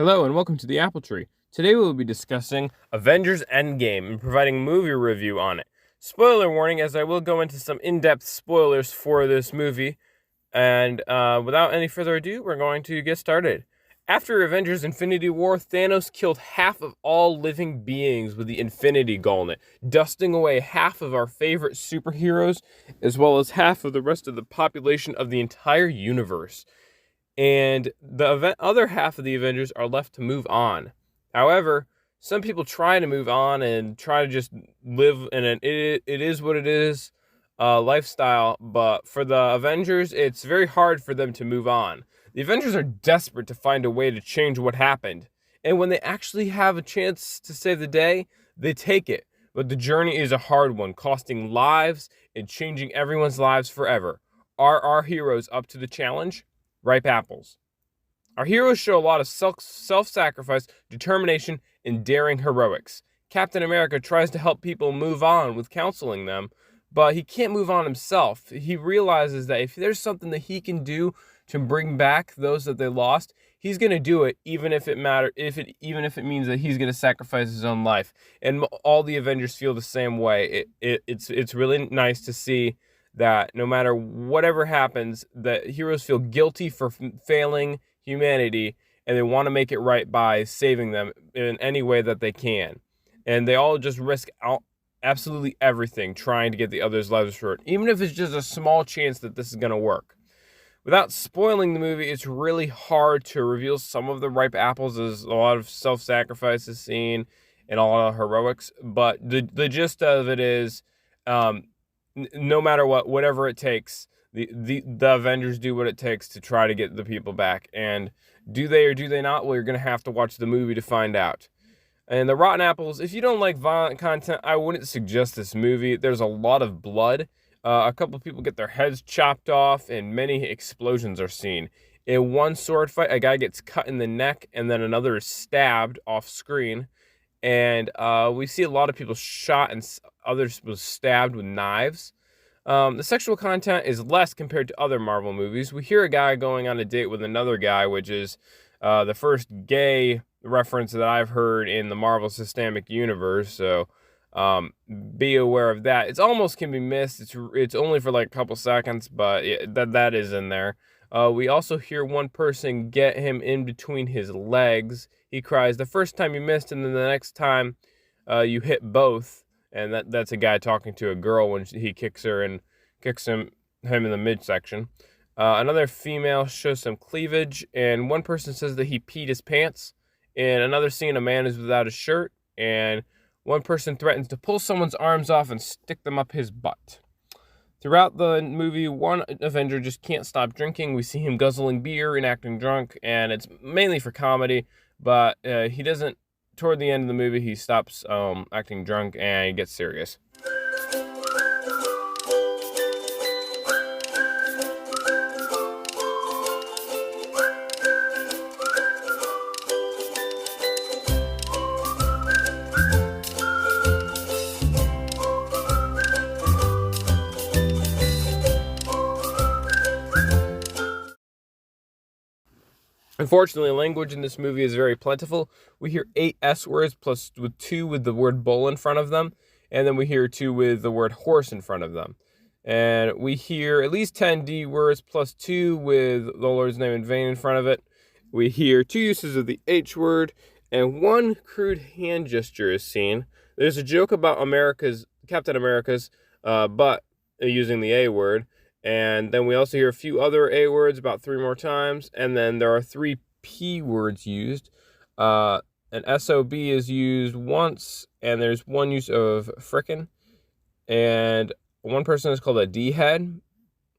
Hello and welcome to the Apple Tree. Today we will be discussing Avengers Endgame and providing a movie review on it. Spoiler warning, as I will go into some in-depth spoilers for this movie. And without any further ado, we're going to get started. After Avengers Infinity War, Thanos killed half of all living beings with the Infinity Gauntlet, dusting away half of our favorite superheroes, as well as half of the rest of the population of the entire universe. And the other half of the Avengers are left to move on. However, some people try to move on and try to just live in it is what it is lifestyle, but for the Avengers, it's very hard for them to move on. The Avengers are desperate to find a way to change what happened, and when they actually have a chance to save the day, they take it. But the journey is a hard one, costing lives and changing everyone's lives forever. Are our heroes up to the challenge? Ripe apples. Our heroes show a lot of self-sacrifice, determination, and daring heroics. Captain America tries to help people move on with counseling them, but he can't move on himself. He realizes that if there's something that he can do to bring back those that they lost, he's going to do it, even if it means that he's going to sacrifice his own life. And all the Avengers feel the same way. It's really nice to see that no matter whatever happens, that heroes feel guilty for failing humanity, and they want to make it right by saving them in any way that they can. And they all just risk absolutely everything trying to get the others' lives short, even if it's just a small chance that this is going to work. Without spoiling the movie, it's really hard to reveal some of the ripe apples. There's a lot of self-sacrifice is seen and a lot of heroics, but the gist of it is, no matter whatever it takes, the Avengers do what it takes to try to get the people back. And do they or do they not? Well, you're going to have to watch the movie to find out. And the rotten apples, if you don't like violent content, I wouldn't suggest this movie. There's a lot of blood. A couple of people get their heads chopped off, and many explosions are seen. In one sword fight, a guy gets cut in the neck, and then another is stabbed off screen. And we see a lot of people shot and others was stabbed with knives. The sexual content is less compared to other Marvel movies. We hear a guy going on a date with another guy, which is the first gay reference that I've heard in the Marvel Systemic Universe. So be aware of that. It's almost can be missed. It's only for like a couple seconds, but that is in there. We also hear one person get him in between his legs. He cries the first time you missed, and then the next time you hit both. And that's a guy talking to a girl when he kicks her and kicks him in the midsection. Another female shows some cleavage, and one person says that he peed his pants. In another scene, a man is without a shirt, and one person threatens to pull someone's arms off and stick them up his butt. Throughout the movie, one Avenger just can't stop drinking. We see him guzzling beer and acting drunk, and it's mainly for comedy, but he doesn't. Toward the end of the movie, he stops acting drunk and he gets serious. Unfortunately, language in this movie is very plentiful. We hear 8 S words plus with 2 with the word bull in front of them, and then we hear 2 with the word horse in front of them. And we hear at least 10 D words plus 2 with the Lord's name in vain in front of it. We hear 2 uses of the H word, and 1 crude hand gesture is seen. There's a joke about Captain America's butt using the A word. And then we also hear a few other A words about 3 more times. And then there are 3 P words used. An SOB is used once, and there's 1 use of frickin'. And one person is called a D-head.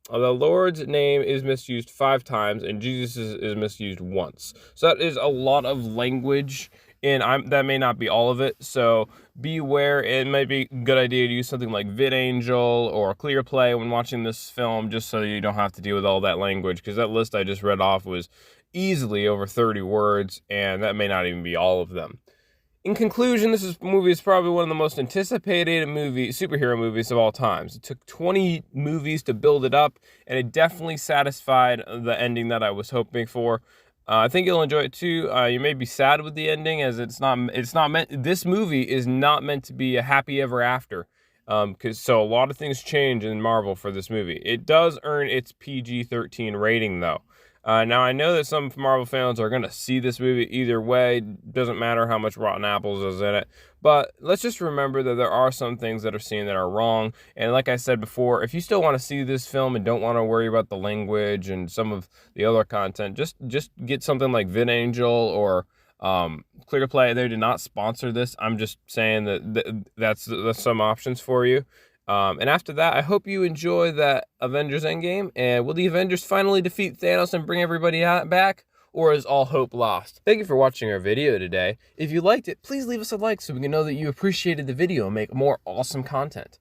The Lord's name is misused 5 times, and Jesus is misused once. So that is a lot of language, and that may not be all of it. So be aware. It might be a good idea to use something like VidAngel or ClearPlay when watching this film, just so you don't have to deal with all that language, because that list I just read off was easily over 30 words, and that may not even be all of them. In conclusion, this movie is probably one of the most anticipated superhero movies of all times. It took 20 movies to build it up, and it definitely satisfied the ending that I was hoping for. I think you'll enjoy it too. You may be sad with the ending, as it's not meant. This movie is not meant to be a happy ever after. So a lot of things change in Marvel for this movie. It does earn its PG-13 rating though. Now I know that some Marvel fans are gonna see this movie either way. Doesn't matter how much Rotten Apples is in it. But let's just remember that there are some things that are seen that are wrong. And like I said before, if you still want to see this film and don't want to worry about the language and some of the other content, just get something like VidAngel or Clear to Play. They did not sponsor this. I'm just saying that's some options for you. And after that, I hope you enjoy that Avengers Endgame. And will the Avengers finally defeat Thanos and bring everybody back? Or is all hope lost? Thank you for watching our video today. If you liked it, please leave us a like so we can know that you appreciated the video and make more awesome content.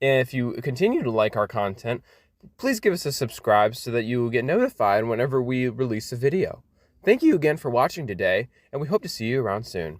And if you continue to like our content, please give us a subscribe so that you will get notified whenever we release a video. Thank you again for watching today, and we hope to see you around soon.